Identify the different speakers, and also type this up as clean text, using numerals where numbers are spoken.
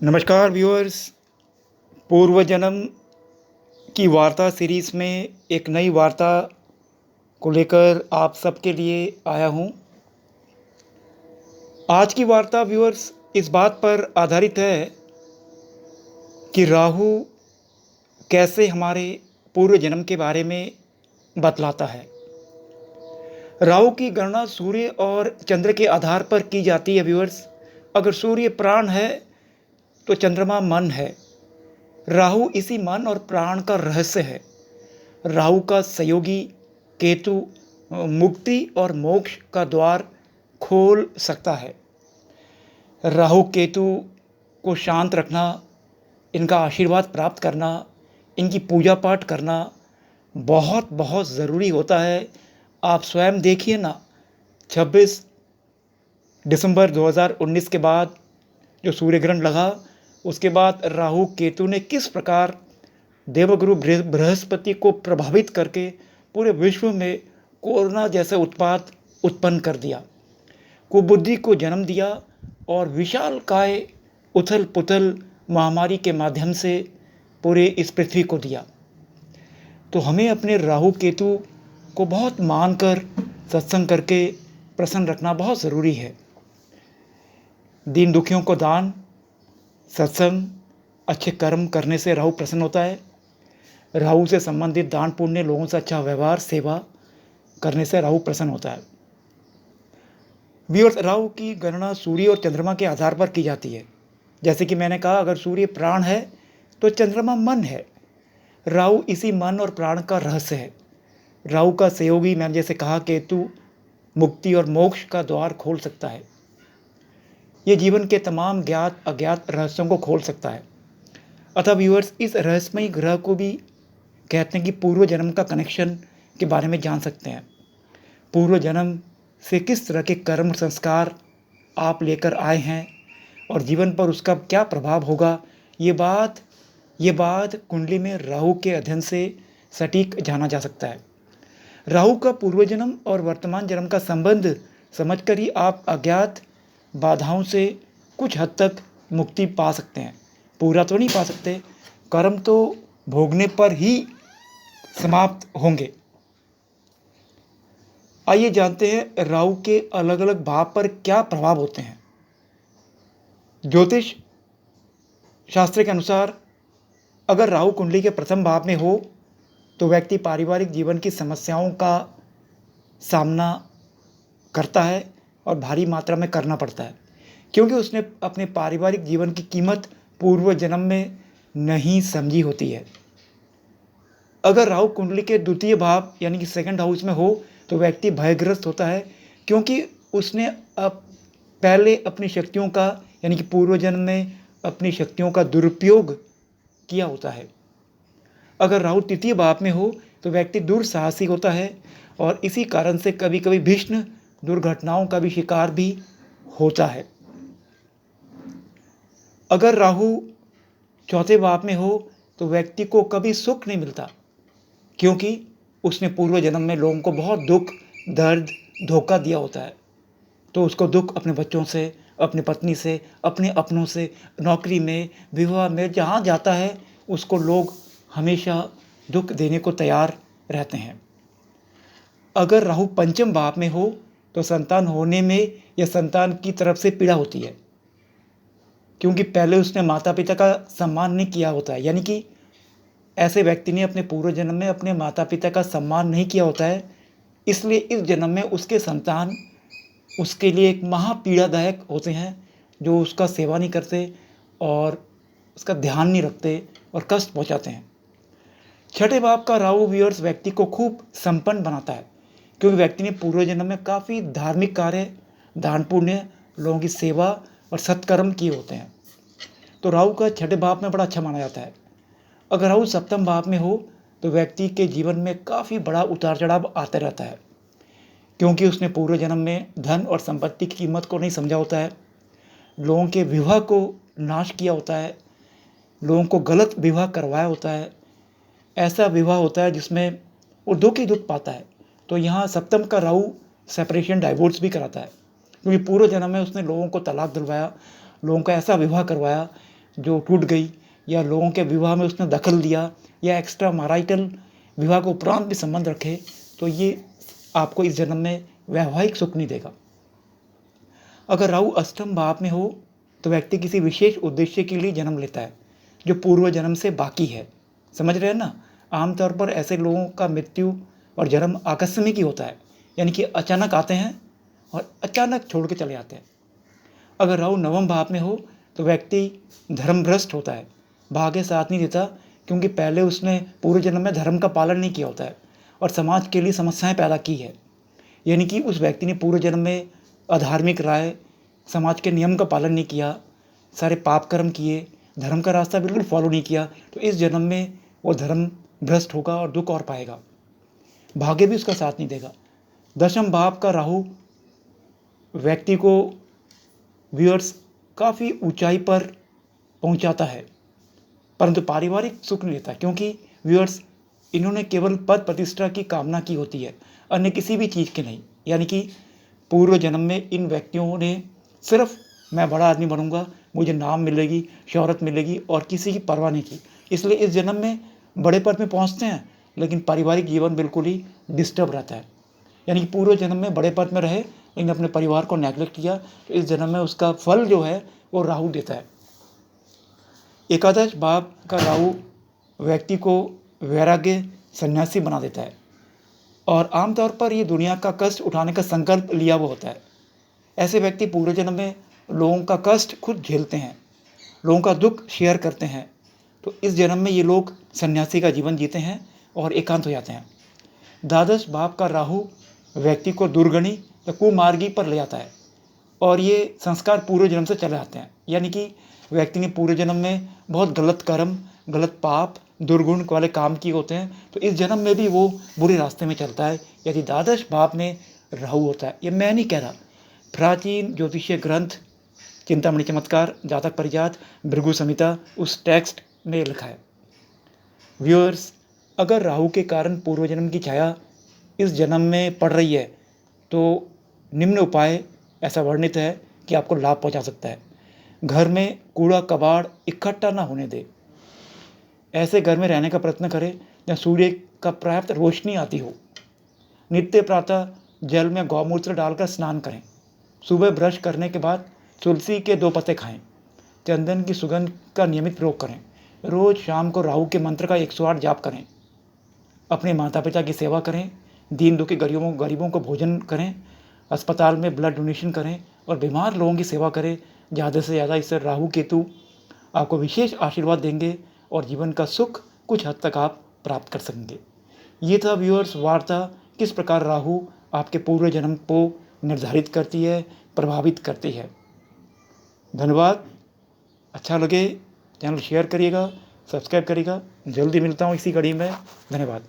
Speaker 1: नमस्कार व्यूअर्स। पूर्व जन्म की वार्ता सीरीज़ में एक नई वार्ता को लेकर आप सबके लिए आया हूँ। आज की वार्ता व्यूअर्स इस बात पर आधारित है कि राहु कैसे हमारे पूर्व जन्म के बारे में बतलाता है। राहु की गणना सूर्य और चंद्र के आधार पर की जाती है व्यूअर्स। अगर सूर्य प्राण है तो चंद्रमा मन है। राहु इसी मन और प्राण का रहस्य है। राहु का सहयोगी केतु मुक्ति और मोक्ष का द्वार खोल सकता है। राहु केतु को शांत रखना, इनका आशीर्वाद प्राप्त करना, इनकी पूजा पाठ करना बहुत बहुत ज़रूरी होता है। आप स्वयं देखिए ना, 26 दिसंबर 2019 के बाद जो सूर्य ग्रहण लगा, उसके बाद राहु केतु ने किस प्रकार देवगुरु बृहस्पति को प्रभावित करके पूरे विश्व में कोरोना जैसा उत्पात उत्पन्न कर दिया, कुबुद्धि को जन्म दिया और विशाल काय उथल पुथल महामारी के माध्यम से पूरे इस पृथ्वी को दिया। तो हमें अपने राहु केतु को बहुत मानकर सत्संग करके प्रसन्न रखना बहुत ज़रूरी है। दीन दुखियों को दान, सत्संग, अच्छे कर्म करने से राहु प्रसन्न होता है। राहु से संबंधित दान पुण्य, लोगों से अच्छा व्यवहार, सेवा करने से राहु प्रसन्न होता है। व्यूअर्स, राहु की गणना सूर्य और चंद्रमा के आधार पर की जाती है। जैसे कि मैंने कहा, अगर सूर्य प्राण है तो चंद्रमा मन है। राहु इसी मन और प्राण का रहस्य है। राहु का सहयोगी, मैंने जैसे कहा, केतु मुक्ति और मोक्ष का द्वार खोल सकता है। ये जीवन के तमाम ज्ञात अज्ञात रहस्यों को खोल सकता है। अतः व्यूअर्स, इस रहस्यमयी ग्रह को भी कहते हैं कि पूर्व जन्म का कनेक्शन के बारे में जान सकते हैं। पूर्व जन्म से किस तरह के कर्म संस्कार आप लेकर आए हैं और जीवन पर उसका क्या प्रभाव होगा, ये बात कुंडली में राहु के अध्ययन से सटीक जाना जा सकता है। राहु का पूर्व जन्म और वर्तमान जन्म का संबंध समझकर ही आप अज्ञात बाधाओं से कुछ हद तक मुक्ति पा सकते हैं। पूरा तो नहीं पा सकते, कर्म तो भोगने पर ही समाप्त होंगे। आइए जानते हैं राहु के अलग अलग भाव पर क्या प्रभाव होते हैं। ज्योतिष शास्त्र के अनुसार अगर राहु कुंडली के प्रथम भाव में हो तो व्यक्ति पारिवारिक जीवन की समस्याओं का सामना करता है और भारी मात्रा में करना पड़ता है, क्योंकि उसने अपने पारिवारिक जीवन की कीमत पूर्व जन्म में नहीं समझी होती है। अगर राहु कुंडली के द्वितीय भाव यानी कि सेकंड हाउस में हो तो व्यक्ति भयग्रस्त होता है, क्योंकि उसने पहले अपनी शक्तियों का यानी कि पूर्व जन्म में अपनी शक्तियों का दुरुपयोग किया होता है। अगर राहु तृतीय भाव में हो तो व्यक्ति दुस्साहसी होता है और इसी कारण से कभी कभी भीषण दुर्घटनाओं का भी शिकार भी होता है। अगर राहु चौथे भाव में हो तो व्यक्ति को कभी सुख नहीं मिलता, क्योंकि उसने पूर्व जन्म में लोगों को बहुत दुख, दर्द, धोखा दिया होता है। तो उसको दुख अपने बच्चों से, अपनी पत्नी से, अपने अपनों से, नौकरी में, विवाह में, जहाँ जाता है उसको लोग हमेशा दुख देने को तैयार रहते हैं। अगर राहु पंचम भाव में हो तो संतान होने में या संतान की तरफ से पीड़ा होती है, क्योंकि पहले उसने माता पिता का सम्मान नहीं किया होता है। यानी कि ऐसे व्यक्ति ने अपने पूर्व जन्म में अपने माता पिता का सम्मान नहीं किया होता है, इसलिए इस जन्म में उसके संतान उसके लिए एक महापीड़ादायक होते हैं, जो उसका सेवा नहीं करते और उसका ध्यान नहीं रखते और कष्ट पहुंचाते हैं। छठे भाव का राहु व्यूअर्स व्यक्ति को खूब संपन्न बनाता है, क्योंकि व्यक्ति ने पूर्व जन्म में काफ़ी धार्मिक कार्य, दान पुण्य, लोगों की सेवा और सत्कर्म किए होते हैं। तो राहु का छठे भाव में बड़ा अच्छा माना जाता है। अगर राहु सप्तम भाव में हो तो व्यक्ति के जीवन में काफ़ी बड़ा उतार चढ़ाव आता रहता है, क्योंकि उसने पूर्व जन्म में धन और संपत्ति की कीमत को नहीं समझा होता है, लोगों के विवाह को नाश किया होता है, लोगों को गलत विवाह करवाया होता है। ऐसा विवाह होता है जिसमें वो दुख ही दुख पाता है। तो यहाँ सप्तम का राहु सेपरेशन, डाइवोर्स भी कराता है, क्योंकि पूर्व जन्म में उसने लोगों को तलाक दिलवाया, लोगों का ऐसा विवाह करवाया जो टूट गई, या लोगों के विवाह में उसने दखल दिया, या एक्स्ट्रा मैरिटल विवाह के उपरांत भी संबंध रखे, तो ये आपको इस जन्म में वैवाहिक सुख नहीं देगा। अगर राहु अष्टम भाव में हो तो व्यक्ति किसी विशेष उद्देश्य के लिए जन्म लेता है जो पूर्व जन्म से बाकी है। समझ रहे हैं ना? आमतौर पर ऐसे लोगों का मृत्यु और जन्म आकस्मिक ही होता है, यानी कि अचानक आते हैं और अचानक छोड़ के चले जाते हैं। अगर राहु नवम भाव में हो तो व्यक्ति धर्मभ्रष्ट होता है, भाग्य साथ नहीं देता, क्योंकि पहले उसने पूर्व जन्म में धर्म का पालन नहीं किया होता है और समाज के लिए समस्याएं पैदा की है। यानी कि उस व्यक्ति ने पूर्व जन्म में अधार्मिक राय, समाज के नियम का पालन नहीं किया, सारे पाप कर्म किए, धर्म का रास्ता बिल्कुल फॉलो नहीं किया, तो इस जन्म में वो धर्म भ्रष्ट होगा और दुख और पाएगा, भाग्य भी उसका साथ नहीं देगा। दशम भाव का राहु व्यक्ति को व्यूअर्स काफ़ी ऊंचाई पर पहुंचाता है, परंतु पारिवारिक सुख नहीं लेता, क्योंकि व्यूअर्स इन्होंने केवल पद प्रतिष्ठा की कामना की होती है, अन्य किसी भी चीज़ की नहीं। यानी कि पूर्व जन्म में इन व्यक्तियों ने सिर्फ मैं बड़ा आदमी बनूंगा, मुझे नाम मिलेगी, शोहरत मिलेगी, और किसी की परवाह नहीं की, इसलिए इस जन्म में बड़े पद में पहुंचते हैं, लेकिन पारिवारिक जीवन बिल्कुल ही डिस्टर्ब रहता है। यानी कि पूर्व जन्म में बड़े पद में रहे लेकिन अपने परिवार को नेगलेक्ट किया, तो इस जन्म में उसका फल जो है वो राहु देता है। एकादश भाव का राहु व्यक्ति को वैराग्य सन्यासी बना देता है, और आमतौर पर ये दुनिया का कष्ट उठाने का संकल्प लिया हुआ होता है। ऐसे व्यक्ति पूर्व जन्म में लोगों का कष्ट खुद झेलते हैं, लोगों का दुख शेयर करते हैं, तो इस जन्म में ये लोग सन्यासी का जीवन जीते हैं और एकांत हो जाते हैं। द्वादश भाव का राहु व्यक्ति को दुर्गुणी या कुमार्गी पर ले जाता है, और ये संस्कार पूर्व जन्म से चले आते हैं। यानी कि व्यक्ति ने पूर्व जन्म में बहुत गलत कर्म, गलत पाप, दुर्गुण वाले काम किए होते हैं, तो इस जन्म में भी वो बुरे रास्ते में चलता है यदि द्वादश भाव में राहु होता है। ये मैं नहीं कह रहा, प्राचीन ज्योतिषीय ग्रंथ चिंतामणि चमत्कार, जातक परिजात, भृगु संहिता, उस टेक्स्ट में लिखा है। व्यूअर्स, अगर राहु के कारण पूर्व जन्म की छाया इस जन्म में पड़ रही है तो निम्न उपाय ऐसा वर्णित है कि आपको लाभ पहुंचा सकता है। घर में कूड़ा कबाड़ इकट्ठा ना होने दे। ऐसे घर में रहने का प्रयत्न करें जहाँ सूर्य का पर्याप्त रोशनी आती हो। नित्य प्रातः जल में गौमूत्र डालकर स्नान करें। सुबह ब्रश करने के बाद तुलसी के 2 पत्ते खाएं। चंदन की सुगंध का नियमित प्रयोग करें। रोज शाम को राहु के मंत्र का 108 जाप करें। अपने माता पिता की सेवा करें। दीन दुखी गरीबों को भोजन करें। अस्पताल में ब्लड डोनेशन करें और बीमार लोगों की सेवा करें ज़्यादा से ज़्यादा। इससे राहु केतु आपको विशेष आशीर्वाद देंगे और जीवन का सुख कुछ हद तक आप प्राप्त कर सकेंगे। ये था व्यूअर्स वार्ता, किस प्रकार राहु आपके पूर्व जन्म को निर्धारित करती है, प्रभावित करती है। धन्यवाद। अच्छा लगे चैनल शेयर करिएगा, सब्सक्राइब करिएगा। जल्दी मिलता हूँ इसी कड़ी में। धन्यवाद।